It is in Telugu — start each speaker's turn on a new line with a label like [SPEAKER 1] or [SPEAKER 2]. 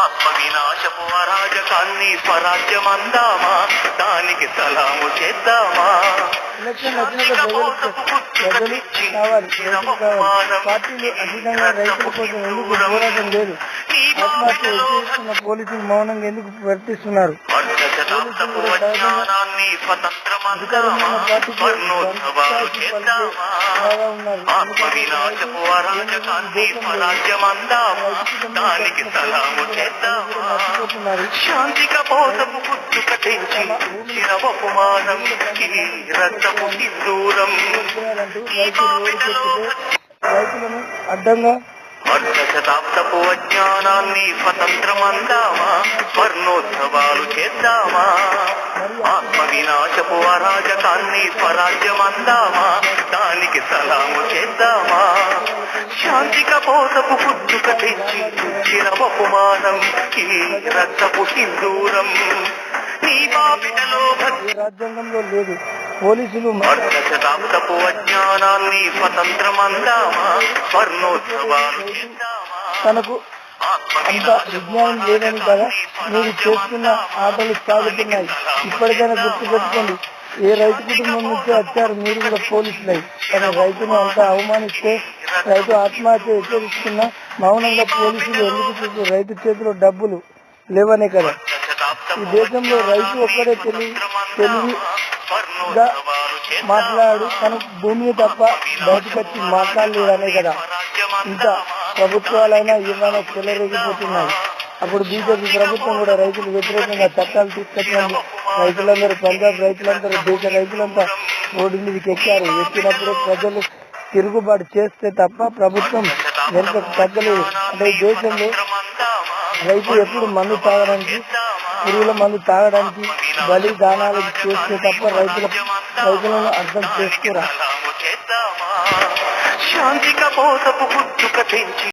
[SPEAKER 1] ఆత్మ వినాశపు అరాజకాన్ని స్వరాజ్యమందామా, దానికి సలాము చేద్దామా.
[SPEAKER 2] ఎలక్షన్ ప్రజలు కావాలి, పార్టీలు అధికంగా రైతుల కోసం ఎందుకు పోరాటం లేదు? ఆత్మహత్య చేస్తున్న పోలీసులు మౌనంగా ఎందుకు ప్రవర్తిస్తున్నారు?
[SPEAKER 1] అధికారమైన పార్టీకి ఆత్మ వినాశపు అరాజకాన్ని స్వరాజ్యమందామా, దానికి సలాము చేద్దామా. శాంతిక పోతపు పుట్టుక తెంచి చిరవపుమానం రక్తపు సింధూరం
[SPEAKER 2] రైతులను అడ్డంగా
[SPEAKER 1] అర్ధ శతాబ్దపు అజ్ఞానాన్ని స్వతంత్రమందామా, వర్ణోత్సవాలు చేద్దామా. ఆత్మ వినాశపు అరాజకాన్ని స్వరాజ్యమందామా, దానికి సలాము చేద్దామా. శాంతిక పోతపు పుట్టుక తెచ్చి చిరవపుమానం రక్తపు సింధూరం నీ బాపిటలో
[SPEAKER 2] రాజ్యాంగంలో లేదు. పోలీసులు
[SPEAKER 1] అర్ధ శతాబ్దపు అజ్ఞానాన్ని స్వతంత్రమందామా, వర్ణోత్సవాలు చేద్దామా.
[SPEAKER 2] తనకు అంత విజ్ఞానం లేదని కదా మీరు చేస్తున్న ఆటలు సాగుతున్నాయి. ఇప్పటికైనా గుర్తుపెట్టుకోండి, ఏ రైతు కుటుంబం నుంచి వచ్చారు మీరు కూడా పోలీసులై. కానీ రైతును అంత అవమానిస్తే, రైతు ఆత్మహత్య హెచ్చరిస్తున్న మౌనంగా పోలీసులు ఎందుకు చూసి రైతు చేతిలో డబ్బులు లేవనే కదా. ఈ దేశంలో రైతు ఒక్కడే తెలివిగా మాట్లాడు, తన భూమి తప్ప బయటకు వచ్చి మాట్లాడలేదనే కదా. ఇంకా ప్రభుత్వాలైనా ఏమైనా చెలరేగిపోతున్నాయి. అప్పుడు బీజేపీ ప్రభుత్వం కూడా రైతులు వ్యతిరేకంగా చట్టాలు తీసుకొచ్చింది. రైతులందరూ, పంజాబ్ రైతులందరూ, దేశ రైతులంతా రోడ్డు మీదకి ఎక్కారు. ఎక్కినప్పుడు ప్రజలు తిరుగుబాటు చేస్తే తప్ప ప్రభుత్వం వెనుక తగ్గలేదు. అంటే ఈ దేశంలో రైతు ఎప్పుడు మందు తాగడానికి, పురుగుల మందు తాగడానికి బలిదానాలు చేస్తే తప్ప రైతులను అర్థం చేసుకోరా.
[SPEAKER 1] శాంతిక పోతపు పుట్టుక తెంచి